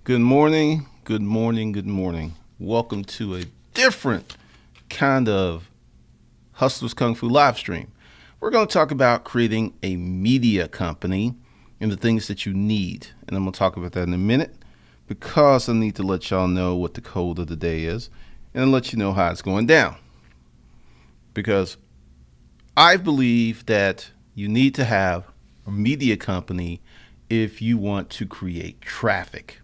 Good morning, good morning, good morning. Welcome to a different kind of Hustlers Kung Fu live stream. We're going to talk about creating a media company and the things that you need. And I'm going to talk about that in a minute because I need to let y'all know what the code of the day is and let you know how it's going down. Because I believe that you need to have a media company if you want to create traffic.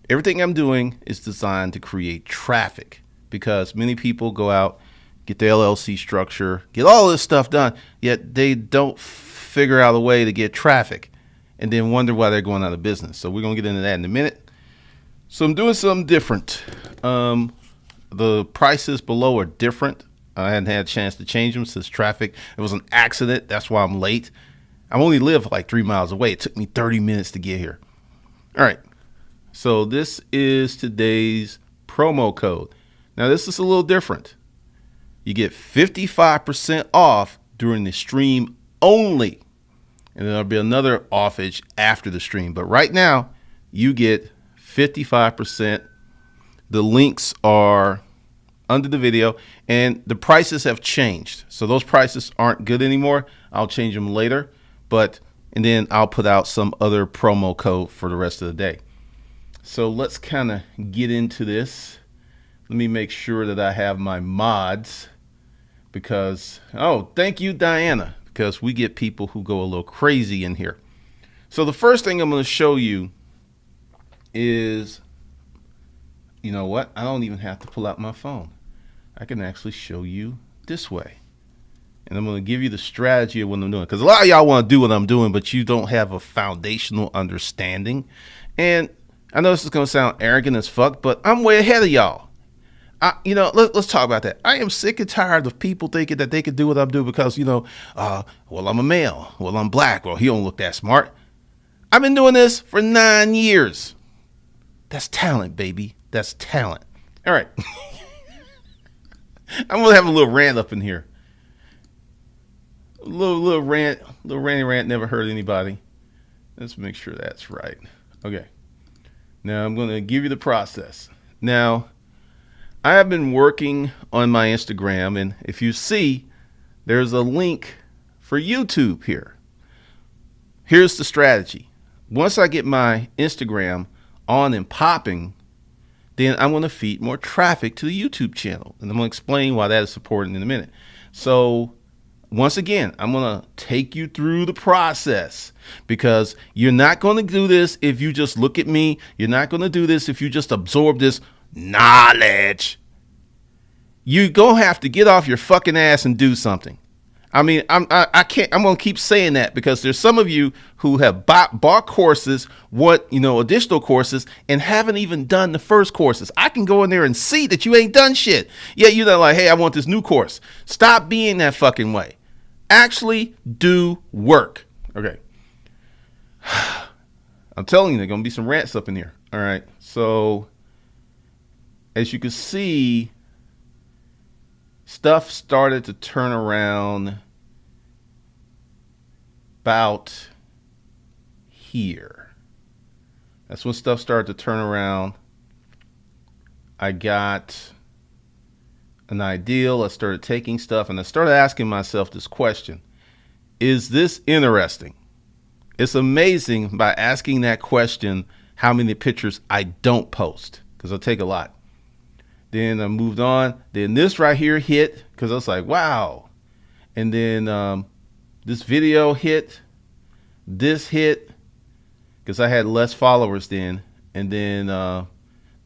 Everything I'm doing is designed to create traffic because many people go out, get the LLC structure, get all this stuff done, yet they don't figure out a way to get traffic and then wonder why they're going out of business. So we're going to get into that in a minute. So I'm doing something different. The prices below are different. I hadn't had a chance to change them since traffic. It was an accident. That's why I'm late. I only live like 3 miles away. It took me 30 minutes to get here. All right. So this is today's promo code. Now this is a little different. You get 55% off during the stream only. And there'll be another offage after the stream. But right now, you get 55%. The links are under the video. And the prices have changed. So those prices aren't good anymore. I'll change them later. And then I'll put out some other promo code for the rest of the day. So let's kind of get into this. Let me make sure that I have my mods because, thank you, Diana, because we get people who go a little crazy in here. So the first thing I'm going to show you is, you know what? I don't even have to pull out my phone. I can actually show you this way. And I'm going to give you the strategy of what I'm doing. Because a lot of y'all want to do what I'm doing, but you don't have a foundational understanding. And I know this is going to sound arrogant as fuck, but I'm way ahead of y'all. Let's talk about that. I am sick and tired of people thinking that they can do what I'm doing because, I'm a male. Well, I'm black. Well, he don't look that smart. I've been doing this for 9 years. That's talent, baby. That's talent. All right. I'm going to have a little rant up in here. A little rant, little ranty rant never hurt anybody. Let's make sure that's right. Okay. Now I'm going to give you the process. Now, I have been working on my Instagram, and if you see, there's a link for YouTube here. Here's the strategy. Once I get my Instagram on and popping, then I'm going to feed more traffic to the YouTube channel, and I'm going to explain why that is important in a minute. So, once again, I'm going to take you through the process because you're not going to do this if you just look at me. You're not going to do this if you just absorb this knowledge. You're going to have to get off your fucking ass and do something. I mean, I'm going to keep saying that because there's some of you who have bought courses, additional courses, and haven't even done the first courses. I can go in there and see that you ain't done shit. Yeah, you're not like, hey, I want this new course. Stop being that fucking way. Actually do work. Okay. I'm telling you, there are going to be some rants up in here. All right. So, as you can see, stuff started to turn around about here. That's when stuff started to turn around. I got an ideal. I started taking stuff and I started asking myself this question. Is this interesting? It's amazing by asking that question how many pictures I don't post because I take a lot. Then I moved on. Then this right here hit because I was like, wow. And then this video hit. This hit because I had less followers then. And then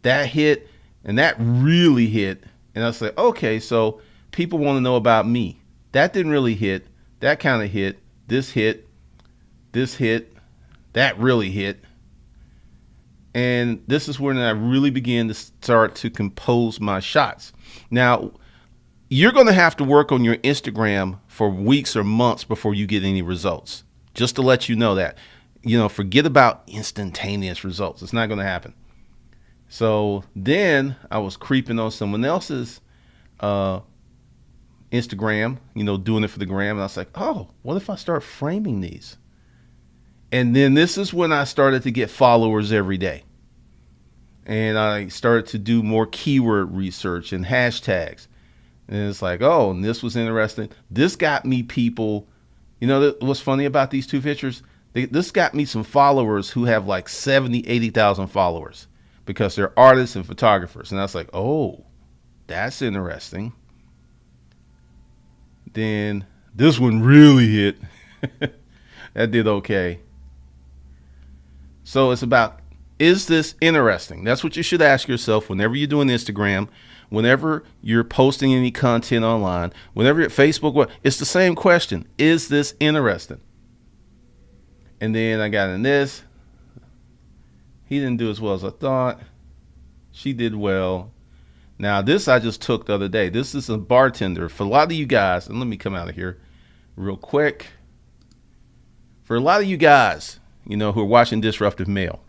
that hit and that really hit. And I was like, okay, so people want to know about me. That didn't really hit. That kind of hit. This hit. This hit. That really hit. And this is when I really began to start to compose my shots. Now, you're going to have to work on your Instagram for weeks or months before you get any results. Just to let you know that. Forget about instantaneous results. It's not going to happen. So then I was creeping on someone else's Instagram, doing it for the gram. And I was like, oh, what if I start framing these? And then this is when I started to get followers every day. And I started to do more keyword research and hashtags. And it's like, oh, and this was interesting. This got me people, what's funny about these two pictures? This got me some followers who have like 70, 80,000 followers because they're artists and photographers. And I was like, oh, that's interesting. Then this one really hit. That did okay. So it's about, is this interesting? That's what you should ask yourself whenever you're doing Instagram, whenever you're posting any content online, whenever you're at Facebook. It's the same question. Is this interesting? And then I got in this. He didn't do as well as I thought. She did well. Now, this I just took the other day. This is a bartender. For a lot of you guys, and let me come out of here real quick. For a lot of you guys, who are watching Disruptive Mail,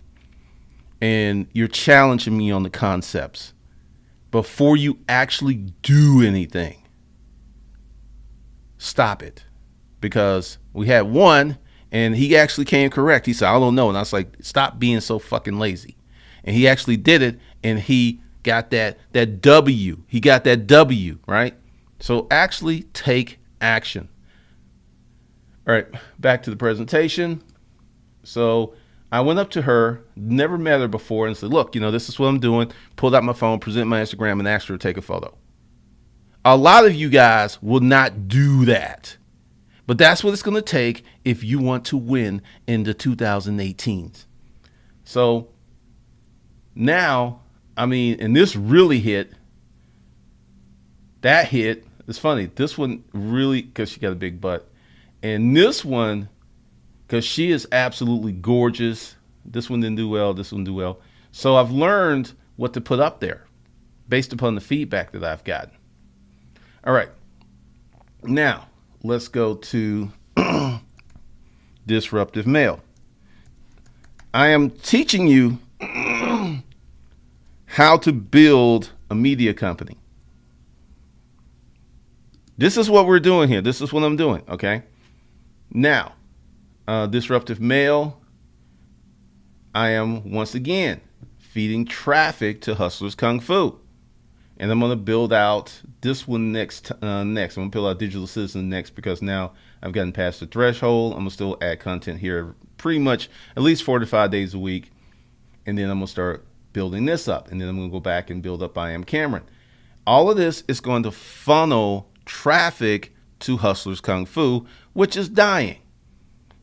and you're challenging me on the concepts before you actually do anything, stop it. Because we had one, and he actually came correct. He said, I don't know. And I was like, stop being so fucking lazy. And he actually did it, and he got that W. He got that W, right? So actually take action. All right, back to the presentation. So I went up to her, never met her before, and said, look, this is what I'm doing. Pulled out my phone, present my Instagram, and asked her to take a photo. A lot of you guys will not do that. But that's what it's going to take if you want to win in the 2018s. So now, and this really hit. That hit. It's funny. This one really, because she got a big butt. And this one, because she is absolutely gorgeous. This one didn't do well. This one did well. So I've learned what to put up there based upon the feedback that I've gotten. All right. Now, let's go to Disruptive Mail. I am teaching you how to build a media company. This is what we're doing here. This is what I'm doing, okay? Now, Disruptive Mail, I am once again feeding traffic to Hustlers Kung Fu. And I'm going to build out this one next. I'm going to build out Digital Citizen next because now I've gotten past the threshold. I'm going to still add content here pretty much at least 4 to 5 days a week. And then I'm going to start building this up. And then I'm going to go back and build up I Am Cameron. All of this is going to funnel traffic to Hustlers Kung Fu, which is dying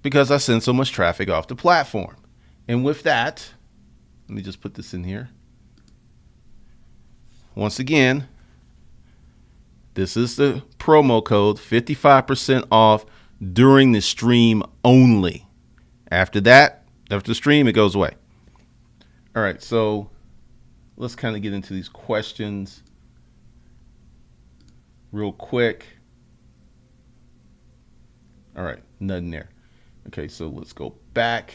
because I send so much traffic off the platform. And with that, let me just put this in here. Once again, this is the promo code, 55% off during the stream only. After that, after the stream, it goes away. All right, so let's kind of get into these questions real quick. All right, nothing there. Okay, so let's go back.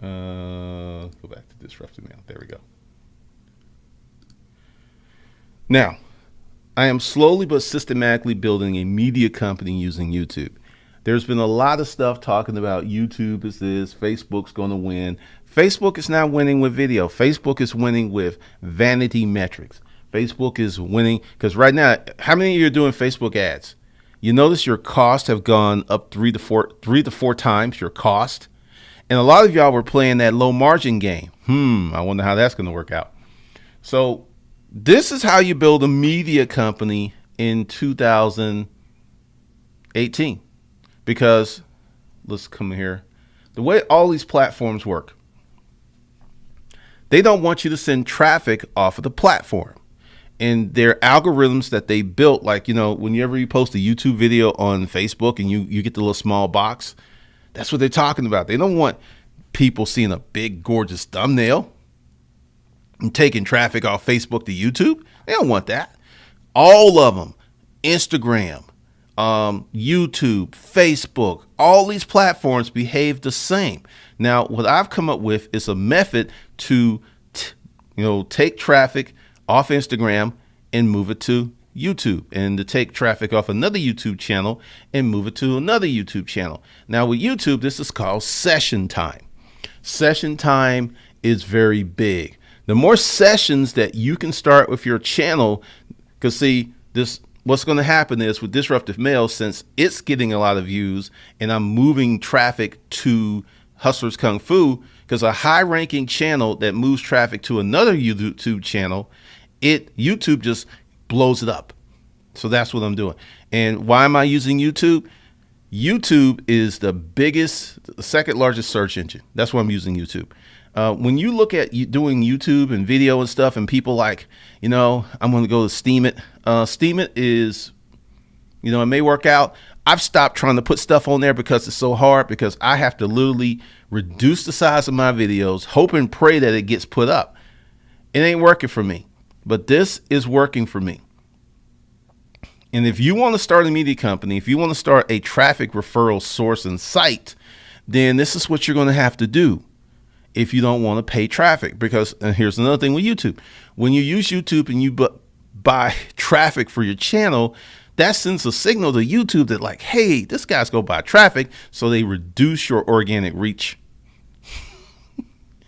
Go back to Disruptive Mail. There we go. Now, I am slowly but systematically building a media company using YouTube. There's been a lot of stuff talking about YouTube is this, Facebook's going to win. Facebook is not winning with video. Facebook is winning with vanity metrics. Facebook is winning because right now, how many of you are doing Facebook ads? You notice your costs have gone up three to four times your cost. And a lot of y'all were playing that low margin game. I wonder how that's going to work out. So this is how you build a media company in 2018. Because let's come here. The way all these platforms work, they don't want you to send traffic off of the platform. And their algorithms that they built, like, whenever you post a YouTube video on Facebook and you get the little small box, that's what they're talking about. They don't want people seeing a big, gorgeous thumbnail and taking traffic off Facebook to YouTube. They don't want that. All of them, Instagram, YouTube, Facebook, all these platforms behave the same. Now, what I've come up with is a method to, take traffic off Instagram and move it to YouTube, and to take traffic off another YouTube channel and move it to another YouTube channel. Now with YouTube, this is called session time. Session time is very big. The more sessions that you can start with your channel, because see, this what's going to happen is with Disruptive Mail, since it's getting a lot of views and I'm moving traffic to Hustlers Kung Fu, because a high ranking channel that moves traffic to another YouTube channel, YouTube just blows it up. So that's what I'm doing. And why am I using YouTube? YouTube is the second largest search engine. That's why I'm using YouTube. When you look at doing YouTube and video and stuff, and people like, I'm going to go to Steam It. Steam It is, it may work out. I've stopped trying to put stuff on there because it's so hard, because I have to literally reduce the size of my videos, hope and pray that it gets put up. It ain't working for me, but this is working for me. And if you want to start a media company, if you want to start a traffic referral source and site, then this is what you're going to have to do if you don't want to pay traffic. Because, and here's another thing with YouTube. When you use YouTube and you buy traffic for your channel, that sends a signal to YouTube that like, hey, this guy's going to buy traffic. So they reduce your organic reach.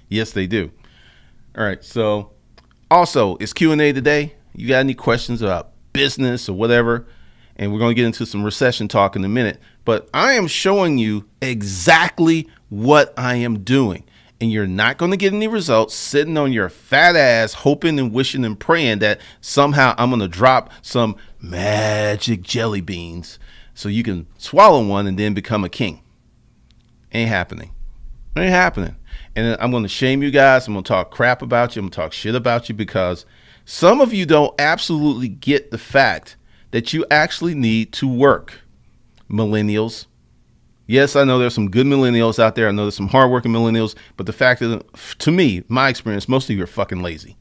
Yes, they do. All right. So also, it's Q&A today. You got any questions about business or whatever? And we're going to get into some recession talk in a minute. But I am showing you exactly what I am doing. And you're not going to get any results sitting on your fat ass hoping and wishing and praying that somehow I'm going to drop some magic jelly beans so you can swallow one and then become a king. Ain't happening. Ain't happening. And I'm going to shame you guys. I'm going to talk crap about you. I'm going to talk shit about you, because some of you don't absolutely get the fact that you actually need to work. Millennials. Yes, I know there's some good millennials out there. I know there's some hardworking millennials, but the fact is, to me, my experience, most of you are fucking lazy.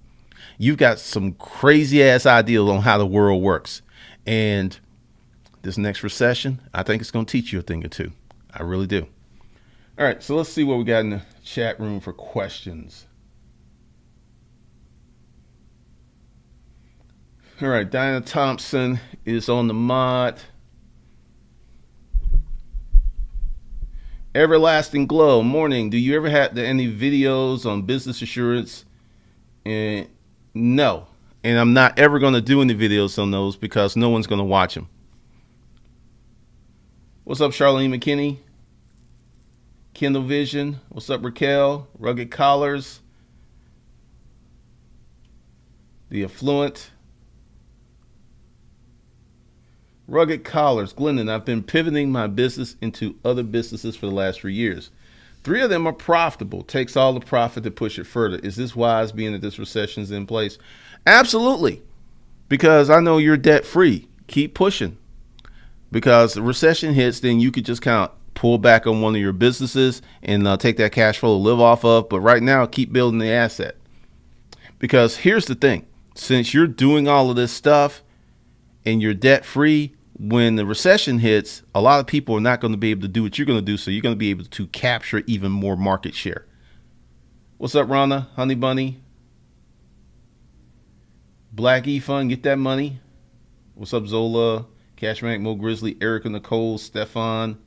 You've got some crazy ass ideas on how the world works. And this next recession, I think it's going to teach you a thing or two. I really do. All right, so let's see what we got in the chat room for questions. All right, Diana Thompson is on the mod. Everlasting Glow, morning. Do you ever have any videos on business assurance? And no. And I'm not ever going to do any videos on those because no one's going to watch them. What's up, Charlene McKinney? Kindle Vision. What's up, Raquel? Rugged Collars. The Affluent. Rugged Collars. Glendon, I've been pivoting my business into other businesses for the last 3 years. 3 of them are profitable. Takes all the profit to push it further. Is this wise, being that this recession is in place? Absolutely. Because I know you're debt free. Keep pushing. Because the recession hits, then you could just kind of pull back on one of your businesses and take that cash flow to live off of. But right now, keep building the asset. Because here's the thing. Since you're doing all of this stuff and you're debt free, when the recession hits, a lot of people are not going to be able to do what you're going to do. So you're going to be able to capture even more market share. What's up, Rhonda? Honey Bunny? Black E Fun, get that money. What's up, Zola? Cashman, Mo Grizzly, Erica Nicole, Stefan.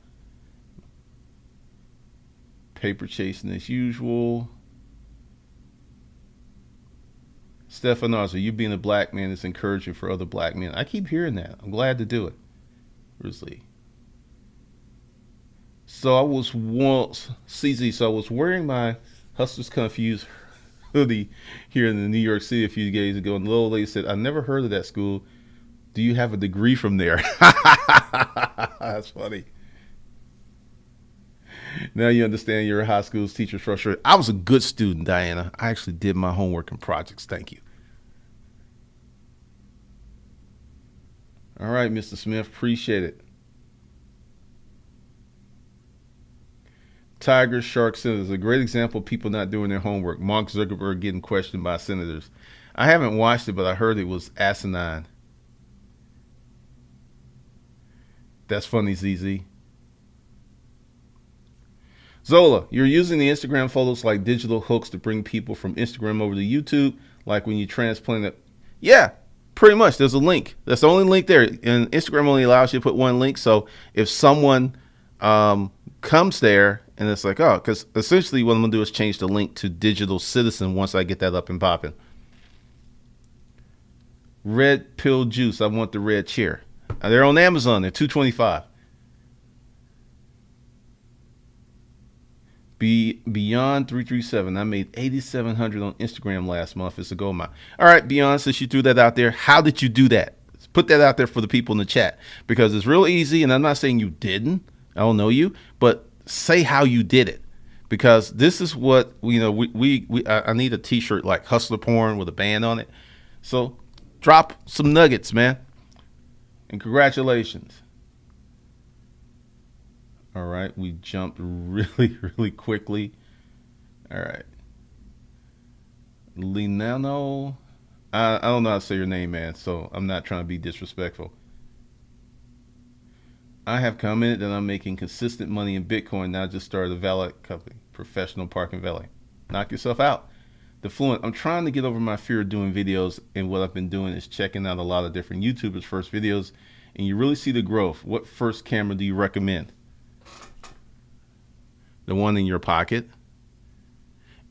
Paper chasing as usual. Stefan Arza, you being a black man is encouraging for other black men. I keep hearing that. I'm glad to do it. Grizzly. So I was once, CZ, so I was wearing my Hustlers Confused hoodie here in New York City a few days ago, and the little lady said, I never heard of that school. Do you have a degree from there? That's funny. Now you understand you're a high school teacher's frustrated. I was a good student, Diana. I actually did my homework and projects. Thank you. All right, Mr. Smith. Appreciate it. Tiger Shark Senators. A great example of people not doing their homework. Mark Zuckerberg getting questioned by senators. I haven't watched it, but I heard it was asinine. That's funny, ZZ. Zola, you're using the Instagram photos like digital hooks to bring people from Instagram over to YouTube, like when you transplant it. Yeah, pretty much. There's a link. That's the only link there. And Instagram only allows you to put one link. So if someone comes there And it's like, oh, because essentially what I'm going to do is change the link to Digital Citizen once I get that up and popping. Red pill juice. I want the red chair. They're on Amazon. They're $2.25. Beyond 337. I made 8,700 on Instagram last month. It's a gold mine. All right, Beyond, since you threw that out there, how did you do that? Put that out there for the people in the chat, because it's real easy. And I'm not saying you didn't. I don't know you, but say how you did it, because this is what I need a t-shirt like Hustler Porn with a band on it. So drop some nuggets, man, and congratulations. All right, we jumped really quickly. All right, Linano, I don't know how to say your name, man, so I'm not trying to be disrespectful. I have commented that I'm making consistent money in Bitcoin. Now I just started a valet company, professional parking valet. Knock yourself out. The Fluent, I'm trying to get over my fear of doing videos, and what I've been doing is checking out a lot of different YouTubers' first videos, and you really see the growth. What first camera do you recommend? The one in your pocket.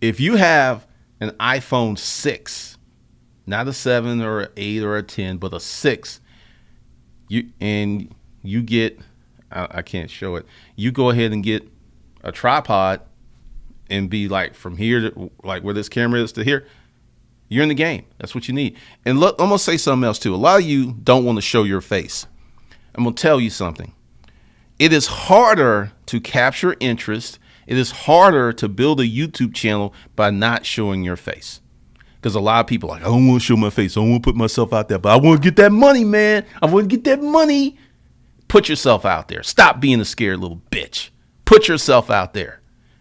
If you have an iPhone 6, not a 7 or an 8 or a 10, but a 6, you get, I can't show it. You go ahead and get a tripod and be like from here to like where this camera is to here. You're in the game. That's what you need. And look, I'm going to say something else too. A lot of you don't want to show your face. I'm going to tell you something. It is harder to capture interest. It is harder to build a YouTube channel by not showing your face. Because a lot of people are like, I don't want to show my face. I don't want to put myself out there, but I want to get that money, man. I want to get that money. Put yourself out there. Stop being a scared little bitch. Put yourself out there.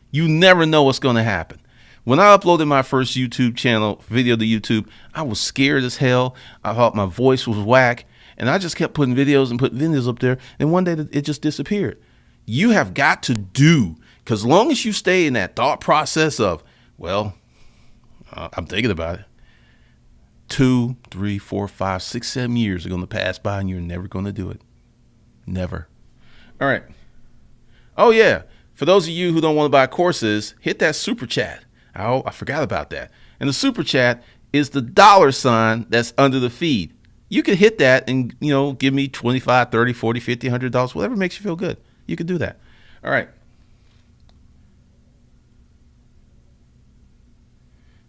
You never know what's going to happen. When I uploaded my first YouTube channel video to YouTube, I was scared as hell. I thought my voice was whack. And I just kept putting videos and putting videos up there. And one day it just disappeared. You have got to do, because as long as you stay in that thought process of, well, I'm thinking about it. 2, 3, 4, 5, 6, 7 years are going to pass by and you're never going to do it. Never. All right. Oh, yeah. For those of you who don't want to buy courses, hit that super chat. Oh, I forgot about that. And the super chat is the $ that's under the feed. You can hit that and, give me $25, $30, $40, $50, $100, whatever makes you feel good. You can do that. All right.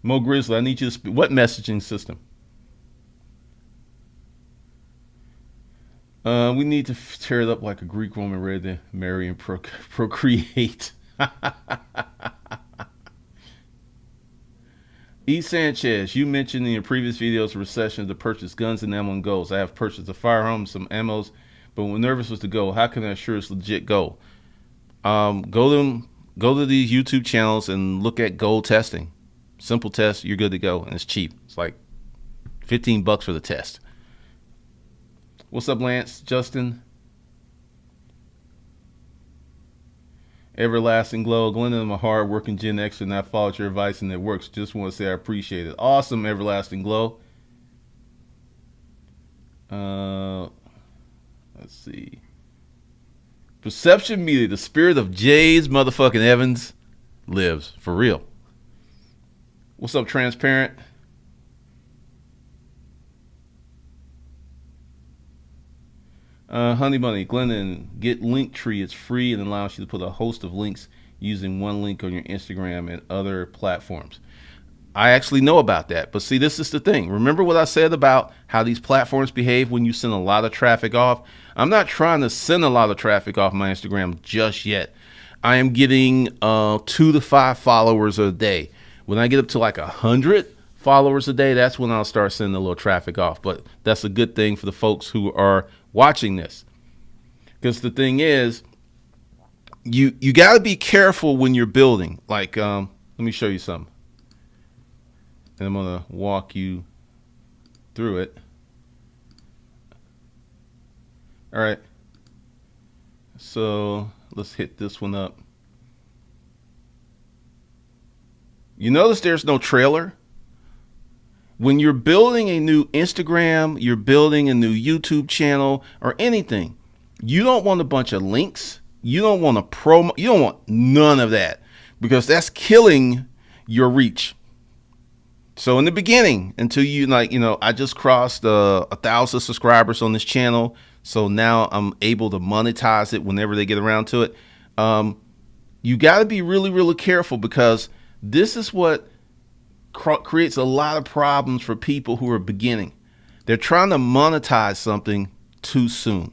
Mo Grizzly, I need you to speak. What messaging system? We need to tear it up like a Greek woman ready to marry and procreate. E. Sanchez, you mentioned in your previous videos of Recession to purchase guns and ammo and goals. I have purchased a firearm, some ammos, but when nervous was the goal. How can I assure it's legit goal? Go to these YouTube channels and look at goal testing. Simple test, you're good to go, and it's cheap. It's like $15 for the test. What's up, Lance? Justin? Everlasting Glow. Glenda, I'm a hard-working Gen X and I followed your advice and it works. Just want to say I appreciate it. Awesome, Everlasting Glow. Let's see. Perception Media. The spirit of Jay's motherfucking Evans lives. For real. What's up, Transparent? Honey Bunny, Glennon, get Linktree. It's free and allows you to put a host of links using one link on your Instagram and other platforms. I actually know about that. But see, this is the thing. Remember what I said about how these platforms behave when you send a lot of traffic off? I'm not trying to send a lot of traffic off my Instagram just yet. I am getting 2 to 5 followers a day. When I get up to like 100 followers a day, that's when I'll start sending a little traffic off. But that's a good thing for the folks who are watching this. Because the thing is, you got to be careful when you're building. Like, let me show you something. And I'm going to walk you through it. All right. So let's hit this one up. You notice there's no trailer? When you're building a new Instagram, you're building a new YouTube channel or anything, you don't want a bunch of links. You don't want to promo. You don't want none of that because that's killing your reach. So in the beginning, until I just crossed 1,000 subscribers on this channel. So now I'm able to monetize it whenever they get around to it. You got to be really, really careful because this is what creates a lot of problems for people who are beginning. They're trying to monetize something too soon.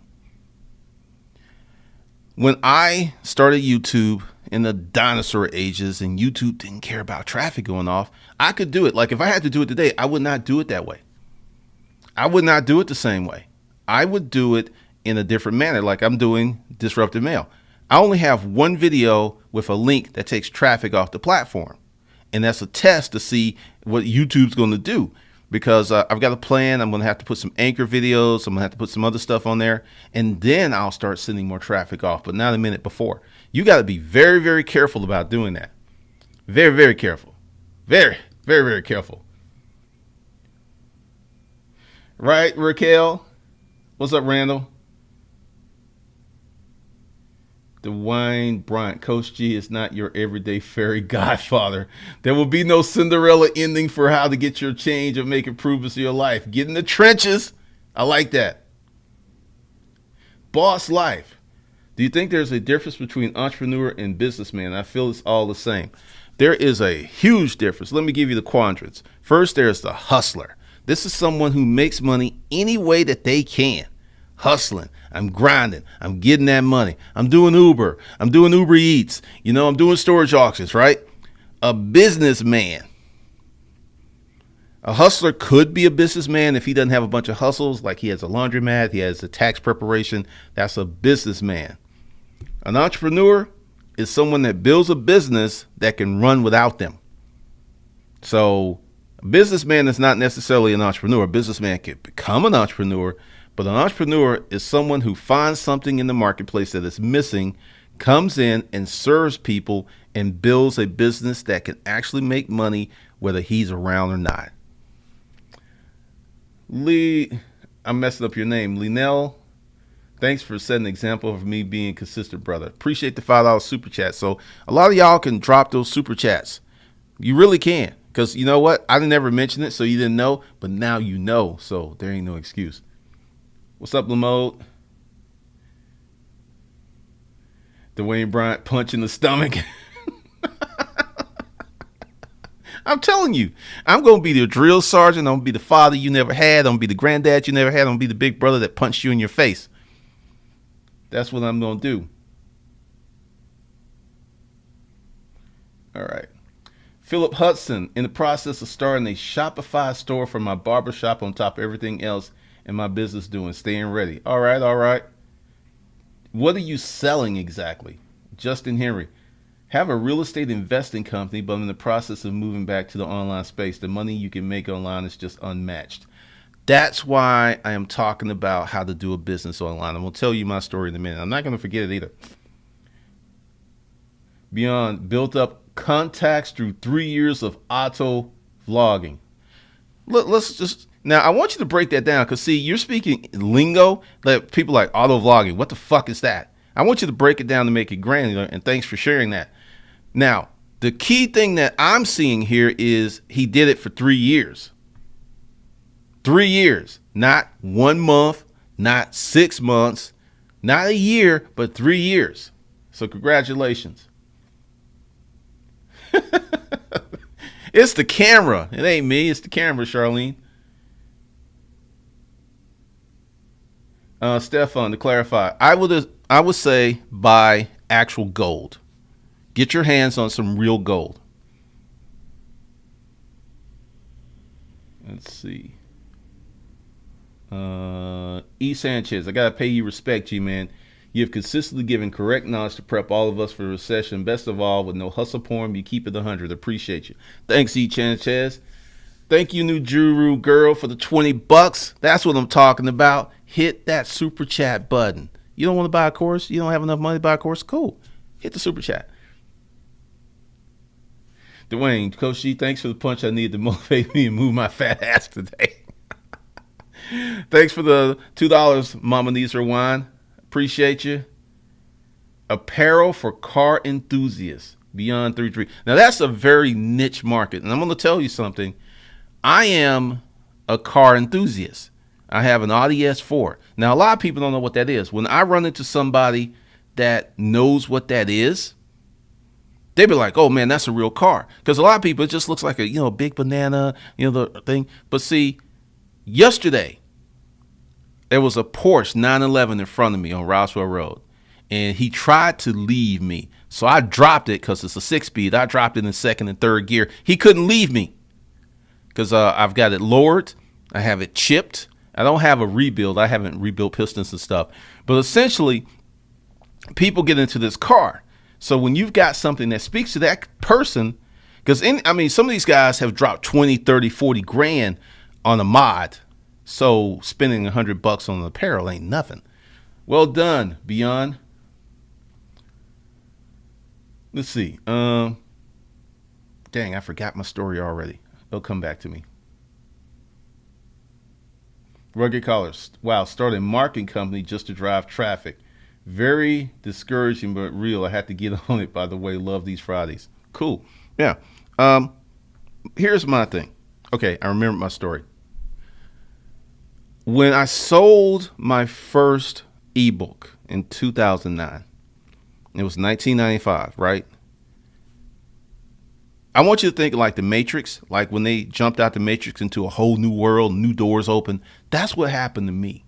When I started YouTube in the dinosaur ages and YouTube didn't care about traffic going off, I could do it. Like if I had to do it today, I would not do it that way. I would not do it the same way. I would do it in a different manner, like I'm doing Disruptive Mail. I only have one video with a link that takes traffic off the platform. And that's a test to see what YouTube's going to do. Because I've got a plan. I'm going to have to put some anchor videos. I'm going to have to put some other stuff on there. And then I'll start sending more traffic off, but not a minute before. You got to be very, very careful about doing that. Very, very careful. Very, very, very careful. Right, Raquel? What's up, Randall? Dwayne Bryant, Coach G is not your everyday fairy godfather. There will be no Cinderella ending for how to get your change or make improvements in your life. Get in the trenches. I like that. Boss life. Do you think there's a difference between entrepreneur and businessman? I feel it's all the same. There is a huge difference. Let me give you the quadrants. First, there's the hustler. This is someone who makes money any way that they can. Hustling. I'm grinding. I'm getting that money. I'm doing Uber. I'm doing Uber Eats. I'm doing storage auctions, right? A businessman. A hustler could be a businessman if he doesn't have a bunch of hustles, like he has a laundromat, he has a tax preparation. That's a businessman. An entrepreneur is someone that builds a business that can run without them. So a businessman is not necessarily an entrepreneur. A businessman can become an entrepreneur. But an entrepreneur is someone who finds something in the marketplace that is missing, comes in and serves people and builds a business that can actually make money whether he's around or not. Lee, I'm messing up your name. Linnell, thanks for setting an example of me being consistent, brother. Appreciate the $5 super chat. So a lot of y'all can drop those super chats. You really can. Because you know what? I never mentioned it, so you didn't know. But now you know. So there ain't no excuse. What's up, Lamode? Dwayne Bryant punch in the stomach. I'm telling you, I'm going to be the drill sergeant. I'm going to be the father you never had. I'm going to be the granddad you never had. I'm going to be the big brother that punched you in your face. That's what I'm going to do. All right. Philip Hudson, in the process of starting a Shopify store for my barbershop on top of everything else in my business doing, staying ready. All right. What are you selling exactly? Justin Henry, have a real estate investing company, but I'm in the process of moving back to the online space. The money you can make online is just unmatched. That's why I am talking about how to do a business online. I'm going to tell you my story in a minute. I'm not going to forget it either. Beyond built up contacts through 3 years of auto vlogging. Let's just... Now, I want you to break that down because, see, you're speaking lingo that people like auto vlogging. What the fuck is that? I want you to break it down to make it granular, and thanks for sharing that. Now, the key thing that I'm seeing here is he did it for 3 years. 3 years, not 1 month, not 6 months, not a year, but 3 years. So congratulations. It's the camera. It ain't me. It's the camera, Charlene. Stefan, to clarify, I would say buy actual gold. Get your hands on some real gold. Let's see. E. Sanchez, I gotta pay you respect, G-Man. You have consistently given correct knowledge to prep all of us for the recession. Best of all, with no hustle porn, you keep it 100. Appreciate you. Thanks, E. Sanchez. Thank you, New Juru girl, for the $20. That's what I'm talking about. Hit that super chat button. You don't want to buy a course? You don't have enough money to buy a course? Cool. Hit the super chat. Dwayne, Coach G, thanks for the punch I need to motivate me and move my fat ass today. Thanks for the $2, Mama Needs Her Wine. Appreciate you. Apparel for car enthusiasts, Beyond 33. Now, that's a very niche market. And I'm going to tell you something. I am a car enthusiast. I have an Audi S4. Now, a lot of people don't know what that is. When I run into somebody that knows what that is, they be like, oh, man, that's a real car. Because a lot of people, it just looks like a big banana, the thing. But see, yesterday, there was a Porsche 911 in front of me on Roswell Road. And he tried to leave me. So I dropped it because it's a 6-speed. I dropped it in second and third gear. He couldn't leave me because I've got it lowered. I have it chipped. I don't have a rebuild. I haven't rebuilt pistons and stuff. But essentially, people get into this car. So when you've got something that speaks to that person, because some of these guys have dropped 20, 30, 40 grand on a mod. So spending $100 on an apparel ain't nothing. Well done, Beyond. Let's see. Dang, I forgot my story already. It'll come back to me. Rugged Collars. Wow, started a marketing company just to drive traffic. Very discouraging, but real. I had to get on it, by the way. Love these Fridays. Cool. Yeah. Here's my thing. Okay, I remember my story. When I sold my first ebook in 2009, it was 1995, right? I want you to think like the Matrix, like when they jumped out the Matrix into a whole new world, new doors open. That's what happened to me.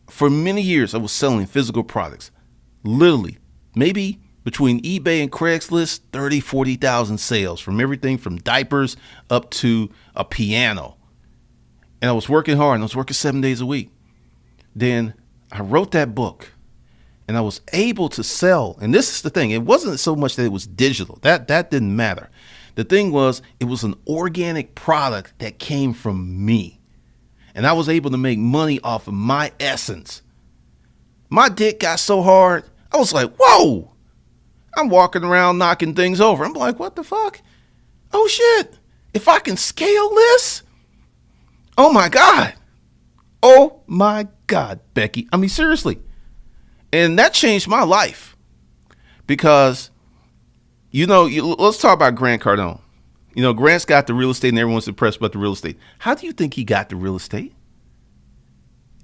For many years, I was selling physical products. Literally, maybe between eBay and Craigslist, 30, 40,000 sales from everything from diapers up to a piano. And I was working hard and I was working 7 days a week. Then I wrote that book. And I was able to sell. And this is the thing. It wasn't so much that it was digital. That didn't matter. The thing was, it was an organic product that came from me. And I was able to make money off of my essence. My dick got so hard. I was like, whoa. I'm walking around knocking things over. I'm like, what the fuck? Oh, shit. If I can scale this. Oh, my God. Oh, my God, Becky. I mean, seriously. And that changed my life because, let's talk about Grant Cardone. Grant's got the real estate and everyone's impressed about the real estate. How do you think he got the real estate?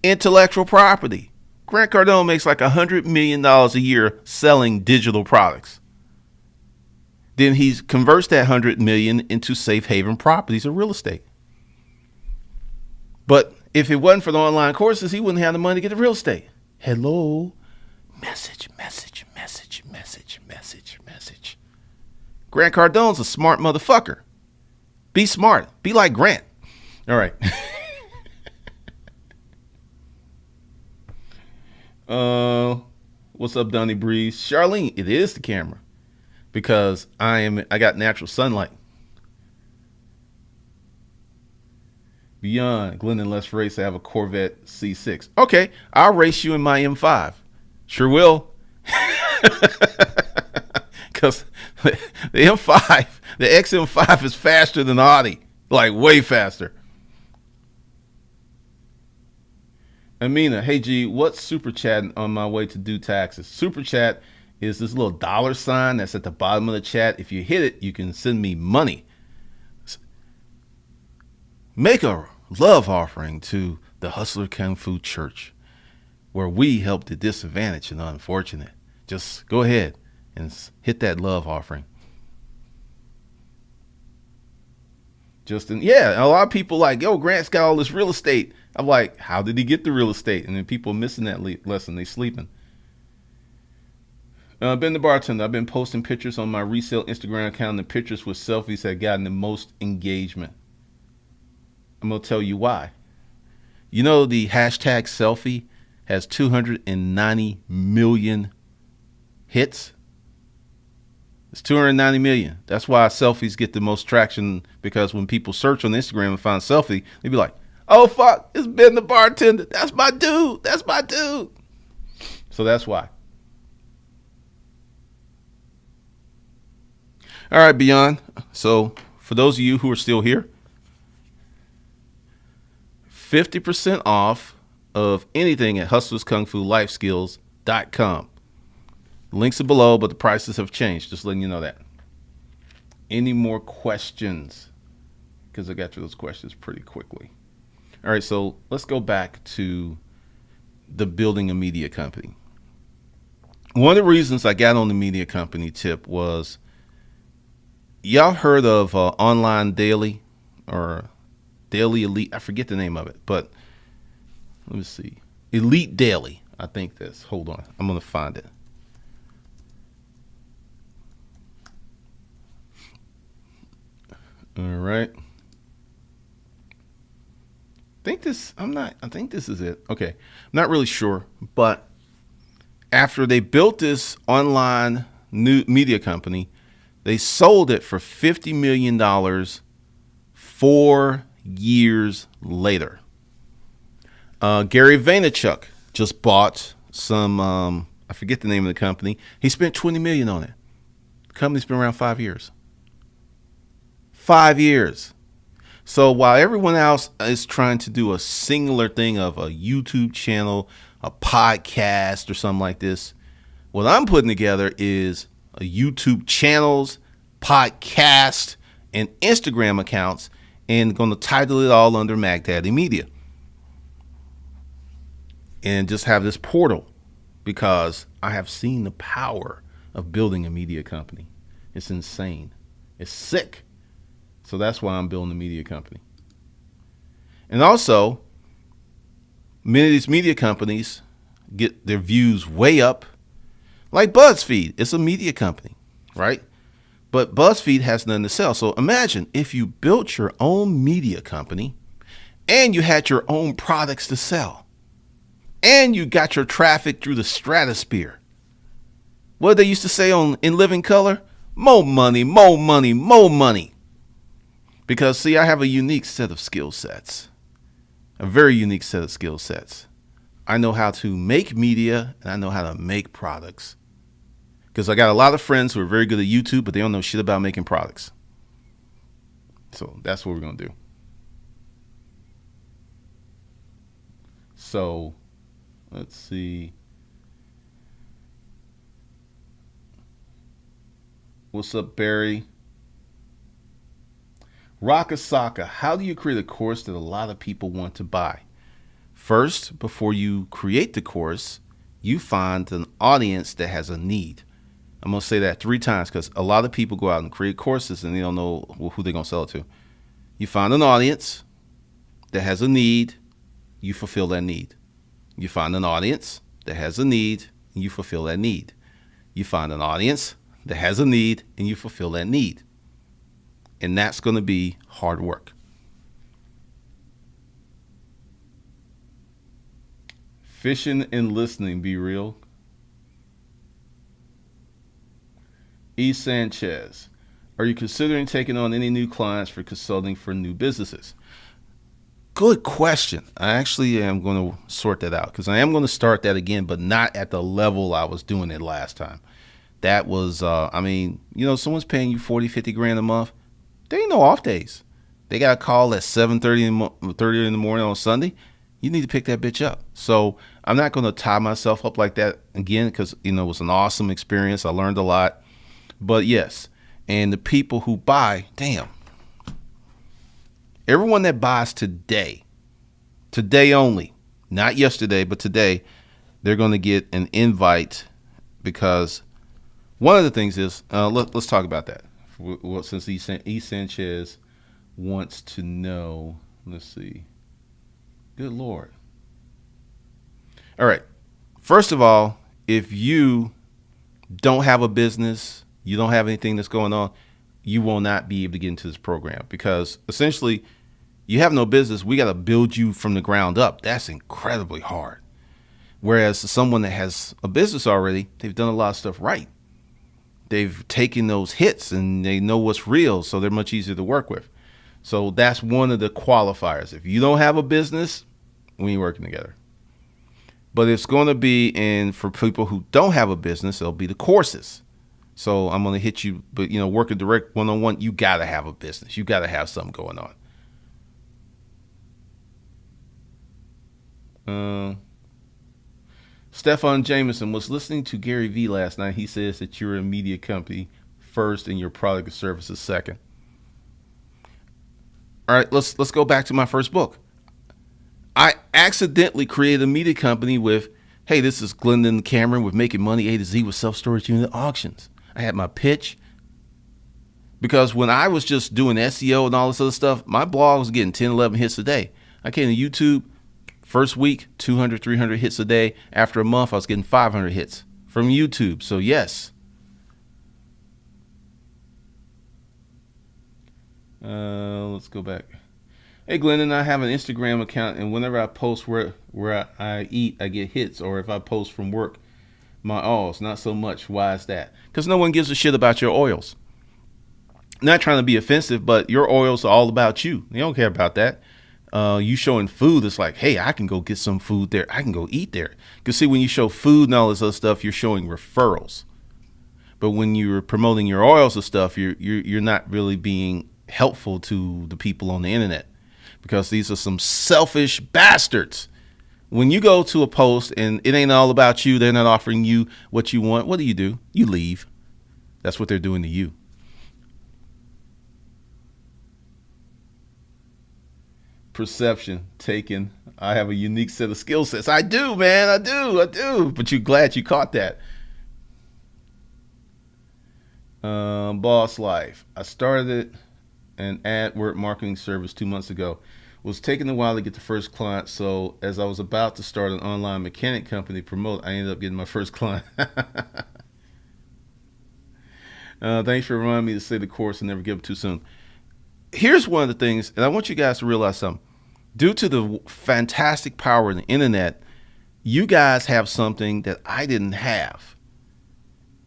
Intellectual property. Grant Cardone makes like $100 million a year selling digital products. Then he converts that $100 million into safe haven properties of real estate. But if it wasn't for the online courses, he wouldn't have the money to get the real estate. Hello. Message. Grant Cardone's a smart motherfucker. Be smart. Be like Grant. All right. What's up, Donnie Breeze? Charlene, it is the camera because I got natural sunlight. Beyond Glendon, let's race. I have a Corvette C6. Okay, I'll race you in my M5. Sure will. Because the M5, the XM5 is faster than Audi, like way faster. Amina, hey G, what's super chatting on my way to do taxes? Super chat is this little $sign that's at the bottom of the chat. If you hit it, you can send me money. Make a love offering to the Hustler Kung Fu Church, where we help the disadvantaged and unfortunate. Just go ahead and hit that love offering. A lot of people like, yo, Grant's got all this real estate. I'm like, how did he get the real estate? And then people missing that lesson. They sleeping. Ben the bartender. I've been posting pictures on my resale Instagram account, and the pictures with selfies have gotten the most engagement. I'm going to tell you why. The hashtag selfie has 290 million hits. It's 290 million. That's why selfies get the most traction, because when people search on Instagram and find selfie, they be like, oh, fuck, it's Ben the bartender. That's my dude. That's my dude. So that's why. All right, Beyond. So for those of you who are still here, 50% off of anything at hustlerskungfulifeskills.com. Links are below, but the prices have changed. Just letting you know that. Any more questions? Because I got through those questions pretty quickly. All right, so let's go back to the building a media company. One of the reasons I got on the media company tip was, y'all heard of Online Daily or Daily Elite? I forget the name of it, but let me see. Elite Daily. I think this. Hold on. I'm going to find it. All right. I think this is it. Okay. I'm not really sure, but after they built this online new media company, they sold it for $50 million 4 years later. Gary Vaynerchuk just bought some, I forget the name of the company. He spent $20 million on it. The company's been around 5 years. 5 years. So while everyone else is trying to do a singular thing of a YouTube channel, a podcast or something like this, what I'm putting together is a YouTube channels, podcast, and Instagram accounts, and going to title it all under MagDaddy Media. And just have this portal, because I have seen the power of building a media company. It's insane. It's sick. So that's why I'm building a media company. And also, many of these media companies get their views way up. Like BuzzFeed, it's a media company, right? But BuzzFeed has nothing to sell. So imagine if you built your own media company and you had your own products to sell and you got your traffic through the stratosphere. What they used to say in Living Color? More money, more money, more money. Because, see, I have a unique set of skill sets, a very unique set of skill sets. I know how to make media, and I know how to make products. Because I got a lot of friends who are very good at YouTube, but they don't know shit about making products. So that's what we're going to do. So let's see. What's up, Barry? Rockasaka, how do you create a course that a lot of people want to buy? First, before you create the course, you find an audience that has a need. I'm going to say that 3 times because a lot of people go out and create courses and they don't know who they're going to sell it to. You find an audience that has a need, you fulfill that need. You find an audience that has a need, and you fulfill that need. You find an audience that has a need, and you fulfill that need. And that's going to be hard work. Fishing and listening, be real. E. Sanchez, are you considering taking on any new clients for consulting for new businesses? Good question. I actually am going to sort that out because I am going to start that again, but not at the level I was doing it last time. That was, someone's paying you 40, 50 grand a month. There ain't no off days. They got a call at 7:30 in the morning on Sunday. You need to pick that bitch up. So I'm not going to tie myself up like that again because, it was an awesome experience. I learned a lot. But yes, and the people who buy, damn. Everyone that buys today only, not yesterday, but today, they're going to get an invite because one of the things is, let's talk about that. Well, since E. Sanchez wants to know, let's see. Good Lord. All right. First of all, if you don't have a business, you don't have anything that's going on, you will not be able to get into this program because essentially you have no business. We got to build you from the ground up. That's incredibly hard. Whereas someone that has a business already, they've done a lot of stuff right. They've taken those hits and they know what's real, so they're much easier to work with. So that's one of the qualifiers. If you don't have a business, we ain't working together. But it's going to be, and for people who don't have a business, it'll be the courses. So I'm going to hit you, but working direct one-on-one, you got to have a business. You got to have something going on. Stefan Jameson was listening to Gary Vee last night. He says that you're a media company first and your product or service is second. All right, let's go back to my first book. I accidentally created a media company with, hey, this is Glendon Cameron with Making Money A to Z with Self-Storage Unit Auctions. I had my pitch. Because when I was just doing SEO and all this other stuff, my blog was getting 10, 11 hits a day. I came to YouTube, first week, 200, 300 hits a day. After a month, I was getting 500 hits from YouTube. So yes. Let's go back. Hey, Glendon, I have an Instagram account, and whenever I post where I eat, I get hits. Or if I post from work, my oils, not so much. Why is that? Because no one gives a shit about your oils. Not trying to be offensive, but your oils are all about you. They don't care about that. You showing food, it's like, hey, I can go get some food there. I can go eat there. Because see, when you show food and all this other stuff, you're showing referrals. But when you're promoting your oils and stuff, you're not really being helpful to the people on the internet. Because these are some selfish bastards. When you go to a post and it ain't all about you, they're not offering you what you want, what do? You leave. That's what they're doing to you. Perception taken. I have a unique set of skill sets. I do, man. I do. But you're glad you caught that. Boss Life. I started an AdWords marketing service 2 months ago. It was taking a while to get the first client, so as I was about to start an online mechanic company promote, I ended up getting my first client. Thanks for reminding me to say the course and never give up too soon. Here's one of the things, and I want you guys to realize something. Due to the fantastic power of the internet, you guys have something that I didn't have.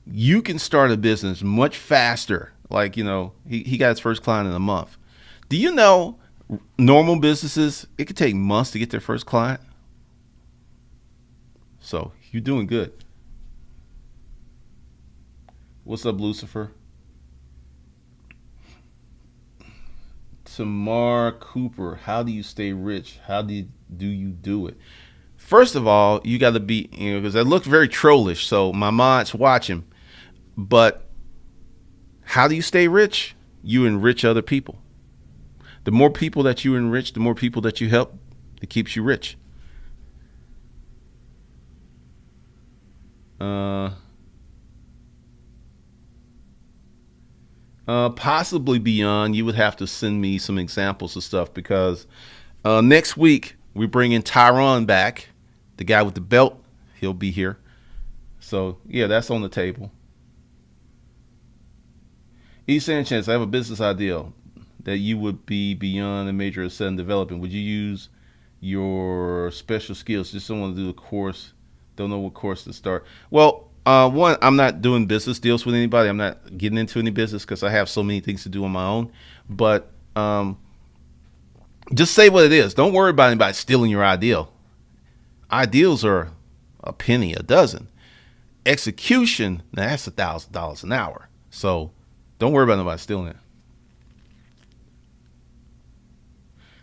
You can start a business much faster. Like, he got his first client in a month. Do you know normal businesses, it could take months to get their first client? So you're doing good. What's up, Lucifer? Tamar Cooper, how do you stay rich? How do you do it? First of all, you got to be, because I look very trollish, so my mind's watching. But how do you stay rich? You enrich other people. The more people that you enrich, the more people that you help, it keeps you rich. Possibly beyond. You would have to send me some examples of stuff, because next week we bring in Tyron back, the guy with the belt. He'll be here. So yeah, that's on the table. E. Sanchez, I have a business idea that you would be beyond a major asset in developing. Would you use your special skills? Just don't want to do a course. Don't know what course to start. Well, one, I'm not doing business deals with anybody. I'm not getting into any business because I have so many things to do on my own. But just say what it is. Don't worry about anybody stealing your ideal. Ideals are a penny a dozen. Execution, now that's $1,000 an hour. So don't worry about nobody stealing it.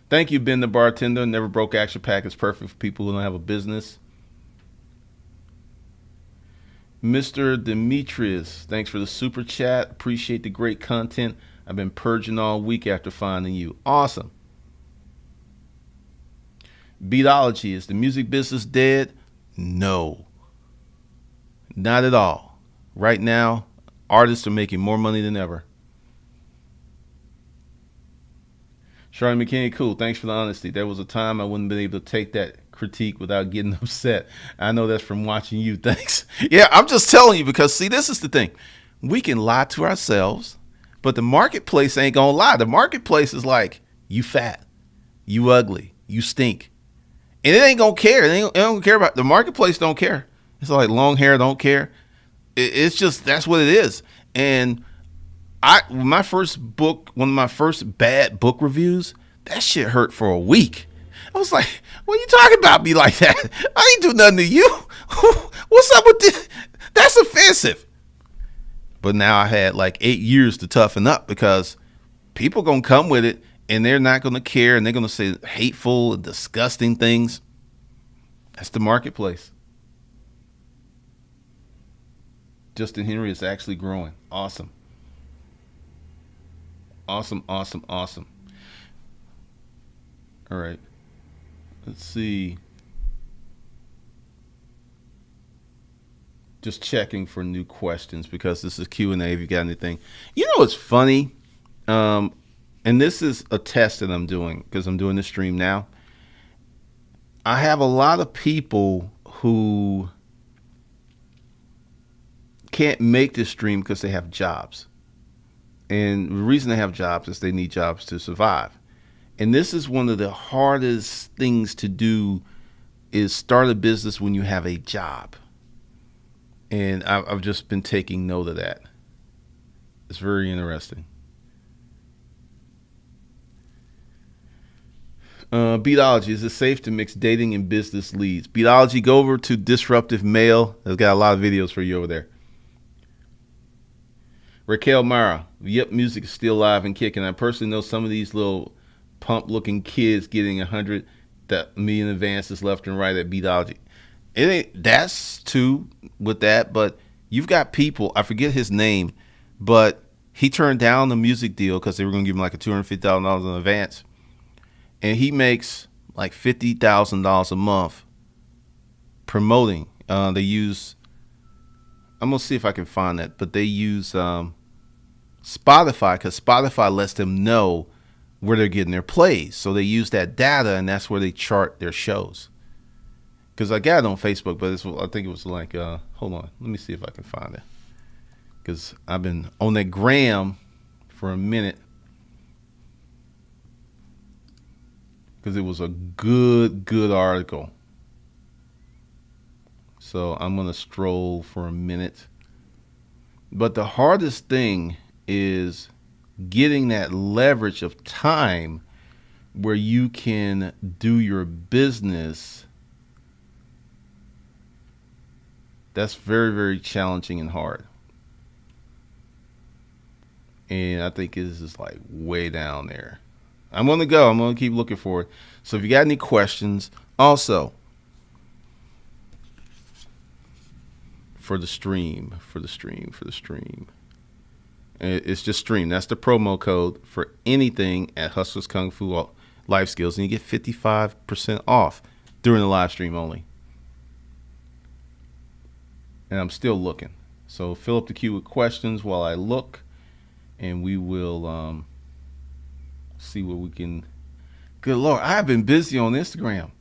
Thank you, Ben the Bartender. Never Broke Action Pack is perfect for people who don't have a business. Mr. Demetrius, thanks for the super chat. Appreciate the great content. I've been purging all week after finding you. Awesome. Beatology, is the music business dead? No, not at all. Right now, artists are making more money than ever. Charlie McKinney, cool. Thanks for the honesty. There was a time I wouldn't have been able to take that critique without getting upset. I know that's from watching you. Thanks. Yeah, I'm just telling you, because see, this is the thing. We can lie to ourselves, but the marketplace ain't gonna lie. The marketplace is like, you fat, you ugly, you stink. And it ain't gonna care. It don't care about the marketplace. Don't care. It's like long hair don't care. It's just, that's what it is. And my first book, one of my first bad book reviews, that shit hurt for a week. I was like, what are you talking about me like that? I ain't do nothing to you. What's up with this? That's offensive. But now I had like 8 years to toughen up, because people going to come with it and they're not going to care, and they're going to say hateful and disgusting things. That's the marketplace. Justin Henry is actually growing. Awesome. Awesome, awesome, awesome. All right. Let's see. Just checking for new questions because this is Q&A if you got anything. You know what's funny? And this is a test that I'm doing because I'm doing the stream now. I have a lot of people who can't make this stream because they have jobs. And the reason they have jobs is they need jobs to survive. And this is one of the hardest things to do is start a business when you have a job. And I've just been taking note of that. It's very interesting. Beatology, is it safe to mix dating and business leads? Beatology, go over to Disruptive Male. I've got a lot of videos for you over there. Raquel Mara, yep, music is still alive and kicking. I personally know some of these little pump-looking kids getting 100 million advances left and right at Beatology. It ain't that's too with that, but you've got people. I forget his name, but he turned down the music deal because they were going to give him like a $250,000 in advance, and he makes like $50,000 a month promoting. They use. I'm gonna see if I can find that, but they use Spotify because Spotify lets them know where they're getting their plays, so they use that data, and that's where they chart their shows. Because I got it on Facebook, but I think it was like, hold on, let me see if I can find it. Because I've been on that gram for a minute. Because it was a good article. So I'm going to stroll for a minute. But the hardest thing is getting that leverage of time where you can do your business. That's very, very challenging and hard. And I think this is like way down there. I'm going to keep looking for it. So if you got any questions, also for the stream. It's just stream. That's the promo code for anything at Hustlers Kung Fu Life Skills. And you get 55% off during the live stream only. And I'm still looking. So fill up the queue with questions while I look. And we will see what we can. Good Lord, I've been busy on Instagram.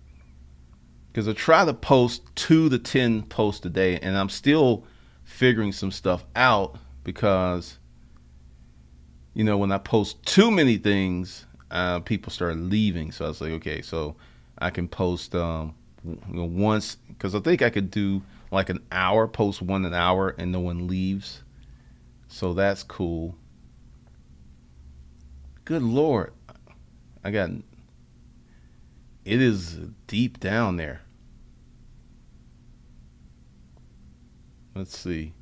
Because I try to post 2 to 10 posts a day. And I'm still figuring some stuff out. Because, you know, when I post too many things, people start leaving. So I was like, okay, so I can post once. Because I think I could do like an hour, post 1 an hour, and no one leaves. So that's cool. Good Lord. It is deep down there. Let's see.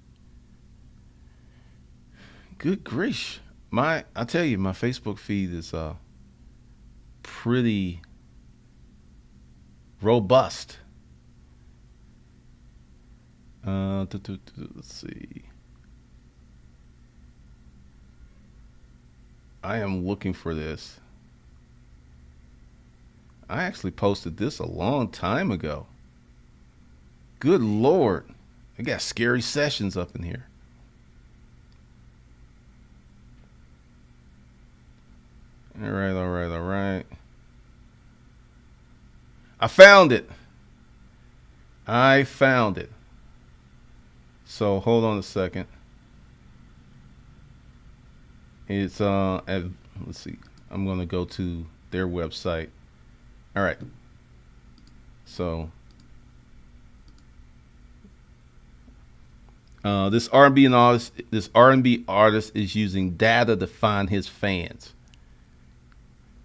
Good grief. I tell you, my Facebook feed is pretty robust. Let's see. I am looking for this. I actually posted this a long time ago. Good Lord. I got scary sessions up in here. All right. I found it. So hold on a second. It's let's see. I'm gonna go to their website. All right. So this R&B artist is using data to find his fans.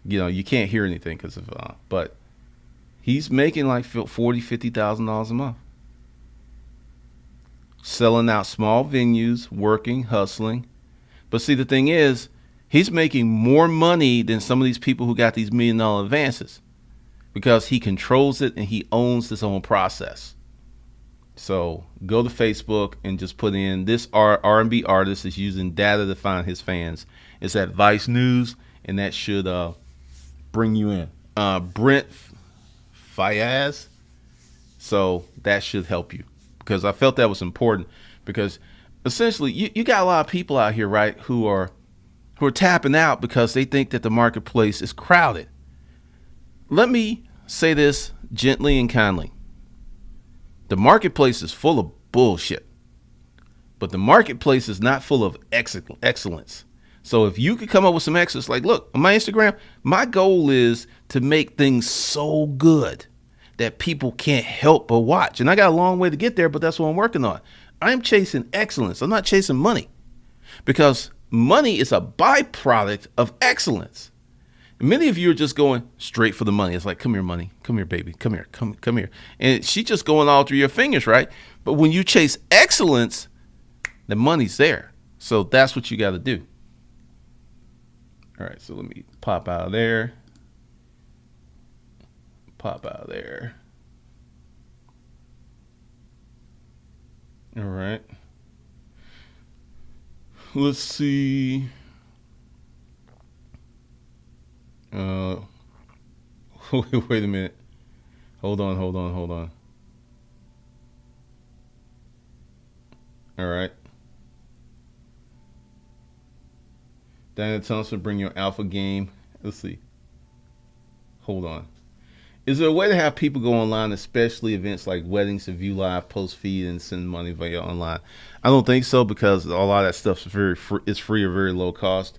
You know, you can't hear anything because of but he's making like $40,000-$50,000 a month. Selling out small venues, working, hustling. But see, the thing is, he's making more money than some of these people who got these $1 million advances because he controls it and he owns his own process. So go to Facebook and just put in this R&B artist is using data to find his fans. It's at Vice News, and that should bring you in. Brent Fayaz. So that should help you because I felt that was important because essentially you got a lot of people out here, right, who are tapping out because they think that the marketplace is crowded. Let me say this gently and kindly. The marketplace is full of bullshit, but the marketplace is not full of excellence. So if you could come up with some excellence, like, look, on my Instagram, my goal is to make things so good that people can't help but watch. And I got a long way to get there, but that's what I'm working on. I'm chasing excellence. I'm not chasing money because money is a byproduct of excellence. Many of you are just going straight for the money. It's like, come here, money. Come here, baby. Come here. Come here. And she's just going all through your fingers, right? But when you chase excellence, the money's there. So that's what you got to do. All right, so let me pop out of there. Pop out of there. All right. Let's see. Wait a minute. Hold on. All right. Diana Thompson, bring your alpha game. Let's see. Hold on. Is there a way to have people go online, especially events like weddings, to view live, post feed, and send money via online? I don't think so because a lot of that stuff is free or very low cost.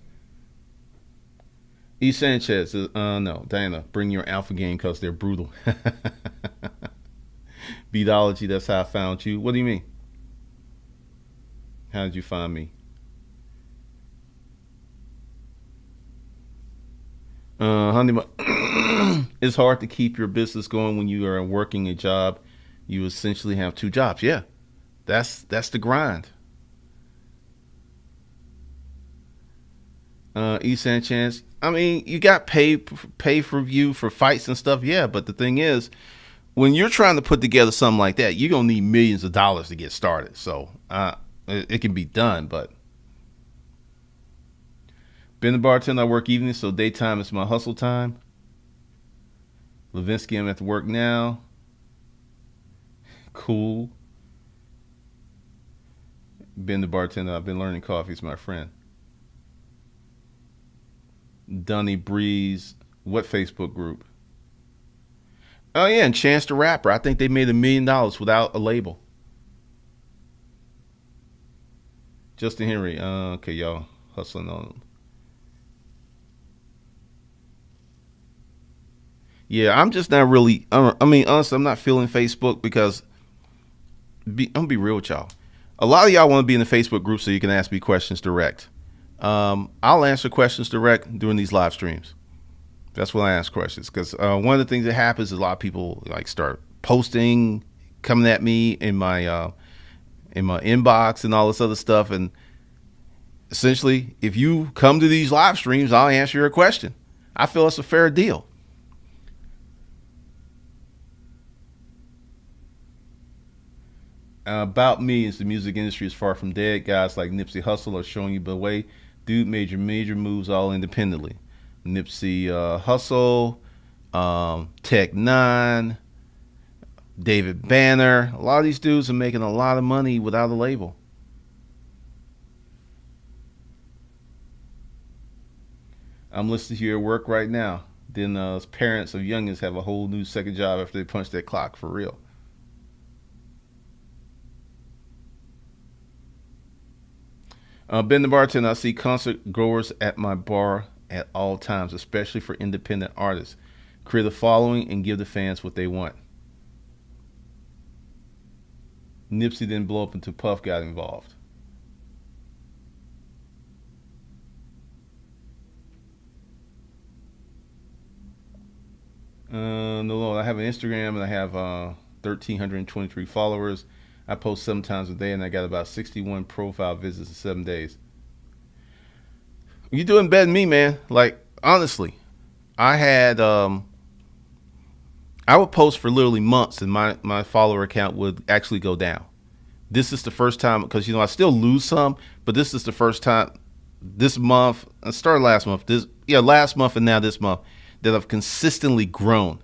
E. Sanchez says, no, Diana, bring your alpha game because they're brutal. Beatology, that's how I found you. What do you mean? How did you find me? Honey, it's hard to keep your business going when you are working a job. You essentially have two jobs. Yeah, that's the grind. E. Sanchez, I mean, you got pay per view for fights and stuff. Yeah, but the thing is, when you're trying to put together something like that, you're gonna need millions of dollars to get started. So it can be done, but. Been the bartender, I work evenings, so daytime is my hustle time. Levinsky, I'm at work now. Cool. Been the bartender, I've been learning coffee, is my friend. Dunny Breeze, what Facebook group? Oh yeah, and Chance the Rapper. I think they made $1 million without a label. Justin Henry, okay, y'all hustling on. Yeah, I'm just not really. I mean, honestly, I'm not feeling Facebook because I'm gonna be real with y'all. A lot of y'all want to be in the Facebook group so you can ask me questions direct. I'll answer questions direct during these live streams. That's when I ask questions because one of the things that happens is a lot of people like start posting, coming at me in my inbox and all this other stuff. And essentially, if you come to these live streams, I'll answer your question. I feel it's a fair deal. About me is the music industry is far from dead. Guys like Nipsey Hussle are showing you the way. Dude made major moves all independently. Nipsey Hussle, Tech Nine, David Banner. A lot of these dudes are making a lot of money without a label. I'm listening to your work right now. Then parents of youngins have a whole new second job after they punch their clock for real. Ben the bartender, I see concert goers at my bar at all times, especially for independent artists. Create a following and give the fans what they want. Nipsey didn't blow up until Puff got involved. No, I have an Instagram and I have 1,323 followers. I post 7 times a day and I got about 61 profile visits in 7 days. You're doing better than me, man. Like, honestly, I had I would post for literally months, and my follower count would actually go down. This is the first time, because I still lose some, but this is the first time this month. I started last month. Last month and now this month that I've consistently grown.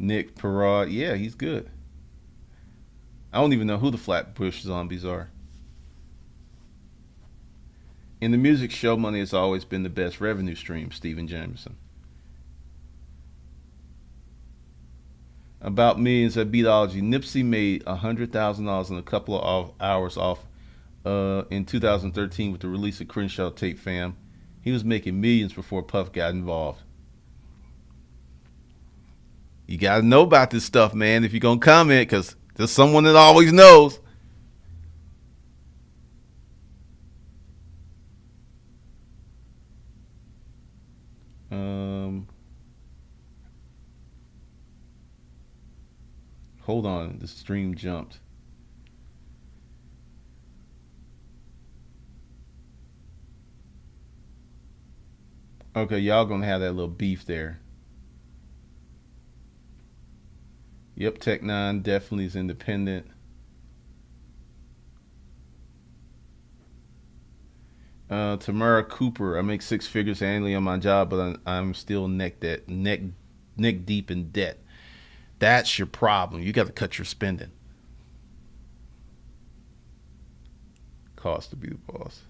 Nick Parrott, yeah, he's good. I don't even know who the Flatbush Zombies are. In the music, show money has always been the best revenue stream, Stephen Jameson. About millions at Beatology, Nipsey made $100,000 in a couple of hours off in 2013 with the release of Crenshaw Tape Fam. He was making millions before Puff got involved. You got to know about this stuff, man, if you're going to comment, because there's someone that always knows. Hold on, the stream jumped. Okay, y'all gonna have that little beef there. Yep, Tech Nine definitely is independent. Tamara Cooper, I make 6 figures annually on my job, but I'm still neck deep in debt. That's your problem. You got to cut your spending. Cost to be the boss.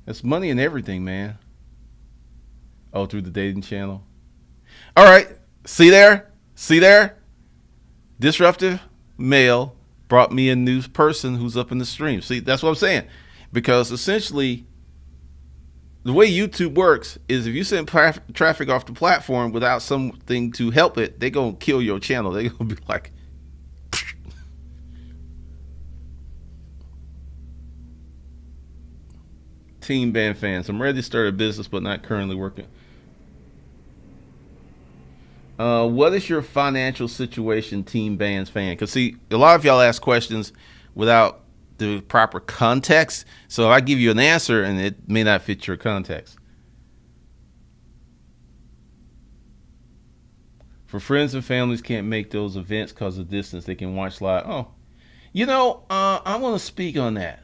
That's money in everything, man. Oh, through the dating channel. All right. See there? Disruptive male brought me a new person who's up in the stream. See, that's what I'm saying. Because essentially, the way YouTube works is if you send traffic off the platform without something to help it, they're going to kill your channel. They're going to be like, Team Band fans, I'm ready to start a business but not currently working. What is your financial situation, Team Bands fan? Because, see, a lot of y'all ask questions without the proper context. So if I give you an answer and it may not fit your context. For friends and families can't make those events because of distance, they can watch live. Oh, I want to speak on that.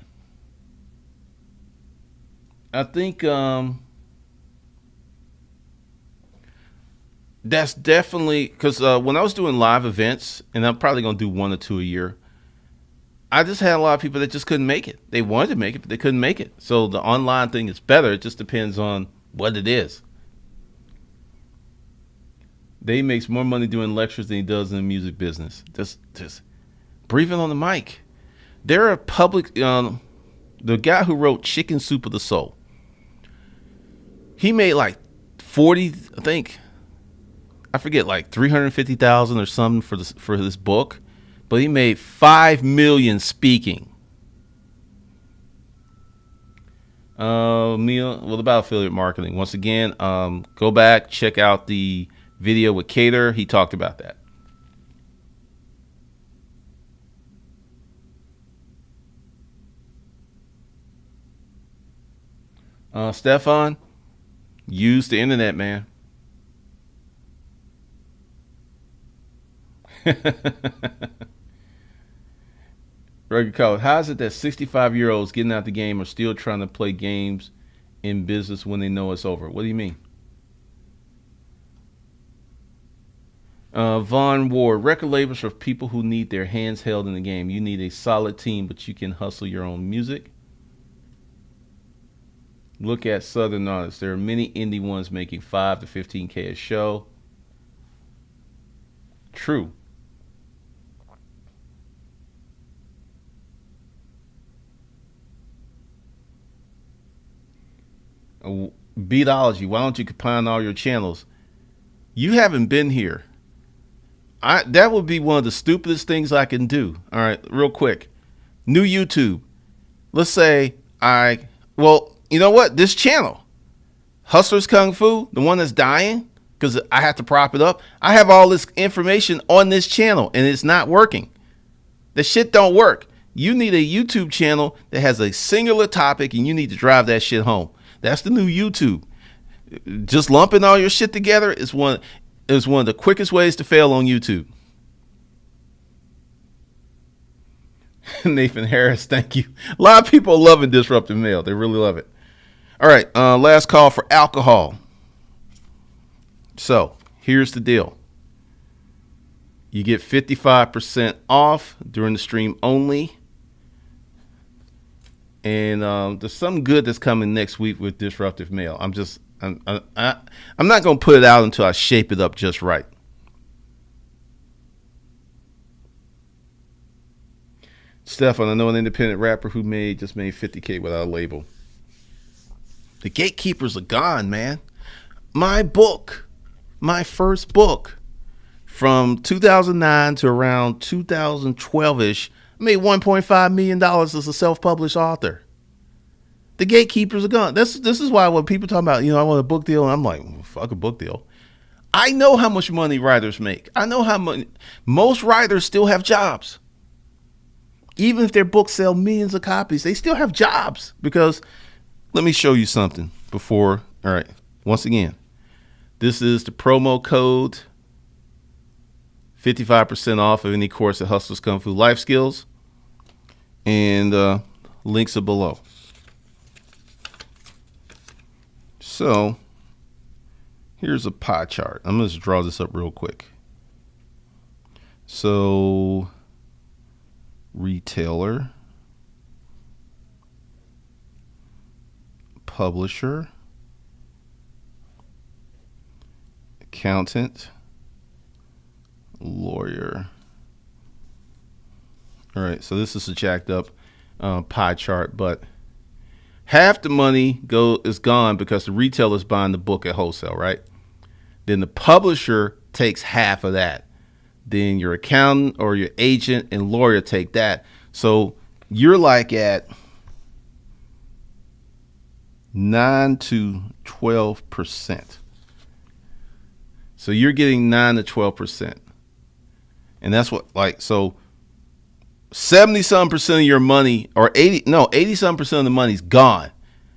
I think that's definitely because when I was doing live events, and I'm probably going to do 1 or 2 a year, I just had a lot of people that just couldn't make it. They wanted to make it, but they couldn't make it. So the online thing is better. It just depends on what it is. Dave makes more money doing lectures than he does in the music business. Just breathing on the mic. There are public. The guy who wrote Chicken Soup of the Soul. He made like 40. I think. I forget, like 350,000 or something for this book. But he made $5 million speaking. What about affiliate marketing? Once again, go back, check out the video with Cater. He talked about that. Stefan, use the internet, man. Rugged College, how is it that 65-year-olds getting out the game are still trying to play games in business when they know it's over? What do you mean? Vaughn Ward, record labels are people who need their hands held in the game. You need a solid team, but you can hustle your own music. Look at Southern artists. There are many indie ones making $5 to $15K a show. True. Beatology, why don't you combine all your channels? You haven't been here. That would be one of the stupidest things I can do. All right, real quick. New YouTube. Let's say you know what? This channel, Hustlers Kung Fu, the one that's dying, because I have to prop it up. I have all this information on this channel, and it's not working. The shit don't work. You need a YouTube channel that has a singular topic, and you need to drive that shit home. That's the new YouTube. Just lumping all your shit together is one of the quickest ways to fail on YouTube. Nathan Harris, thank you. A lot of people are loving Disruptive Mail. They really love it. All right, last call for alcohol. So here's the deal. You get 55% off during the stream only. And there's something good that's coming next week with Disruptive Mail. I'm not going to put it out until I shape it up just right. Stefan, I know an independent rapper who just made $50K without a label. The gatekeepers are gone, man. My first book, from 2009 to around 2012-ish, I made $1.5 million as a self-published author. The gatekeepers are gone. This is why when people talk about, I want a book deal, and I'm like, well, fuck a book deal. I know how much money writers make. I know how much. Most writers still have jobs. Even if their books sell millions of copies, they still have jobs. Because let me show you something before. All right. Once again, this is the promo code, 55% off of any course at Hustlers Kung Fu Life Skills. And links are below. So here's a pie chart. I'm going to draw this up real quick. So retailer, publisher, accountant, lawyer. All right, so this is a jacked up pie chart, but half the money is gone because the retailer's buying the book at wholesale, right? Then the publisher takes half of that. Then your accountant or your agent and lawyer take that. So you're like at 9 to 12%. So you're getting 9 to 12%. And that's what, so 70-some% of your money, or 80-some% of the money's gone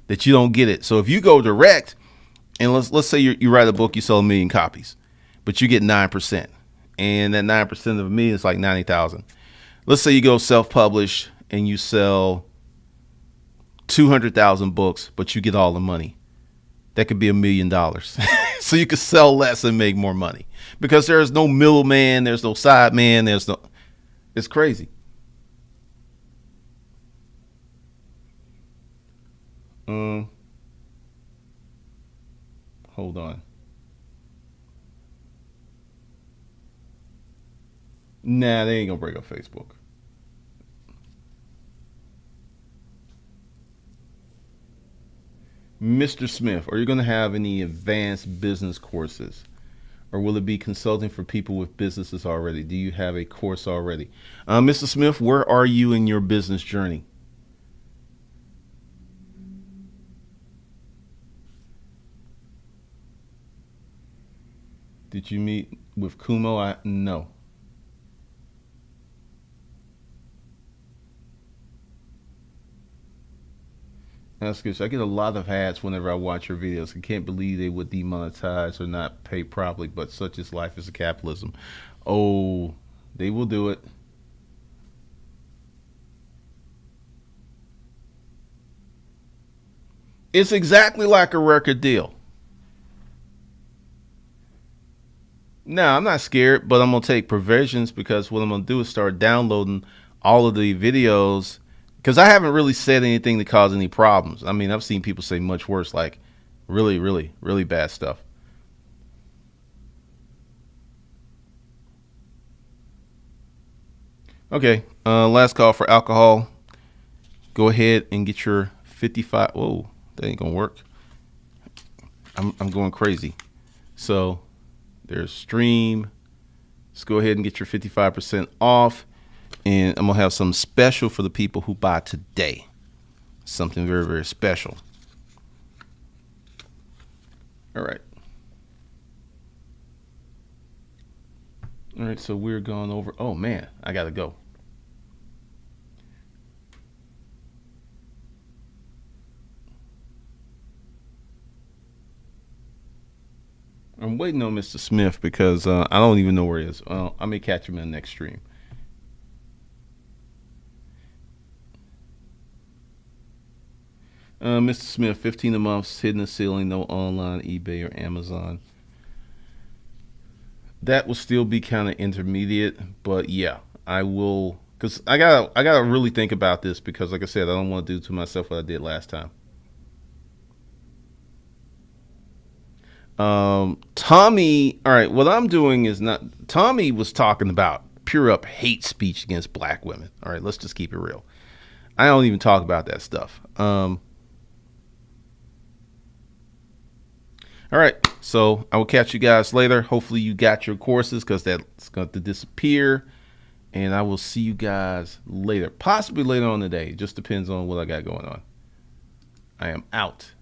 that you don't get it. So if you go direct, and let's say you write a book, you sell 1 million copies, but you get 9%. And that 9% of me is like 90,000. Let's say you go self-publish and you sell 200,000 books, but you get all the money. That could be $1 million. So you could sell less and make more money because there's no middleman, there's no side man, it's crazy. Hold on. Nah, they ain't gonna break up Facebook. Mr. Smith, are you gonna have any advanced business courses? Or will it be consulting for people with businesses already? Do you have a course already? Mr. Smith, where are you in your business journey? Did you meet with Kumo? No. That's good. So I get a lot of ads whenever I watch your videos. I can't believe they would demonetize or not pay properly, but such is life as a capitalism. Oh, they will do it. It's exactly like a record deal. No, I'm not scared, but I'm going to take provisions because what I'm going to do is start downloading all of the videos because I haven't really said anything to cause any problems. I mean, I've seen people say much worse, like really, really, really bad stuff. Okay, last call for alcohol. Go ahead and get your 55. Whoa, that ain't going to work. I'm going crazy. So there's stream. Let's go ahead and get your 55% off. And I'm going to have something special for the people who buy today. Something very, very special. All right. All right, so we're going over. Oh, man, I got to go. I'm waiting on Mr. Smith because I don't even know where he is. I may catch him in the next stream. Mr. Smith, 15 a month, hitting the ceiling, no online, eBay, or Amazon. That will still be kind of intermediate, but yeah, I will, because I gotta really think about this because, like I said, I don't want to do to myself what I did last time. Tommy, all right, what I'm doing is not. Tommy was talking about pure up hate speech against black women. All right, let's just keep it real. I don't even talk about that stuff. All right, so I will catch you guys later. Hopefully, you got your courses because that's going to disappear. And I will see you guys later, possibly later on today. It just depends on what I got going on. I am out.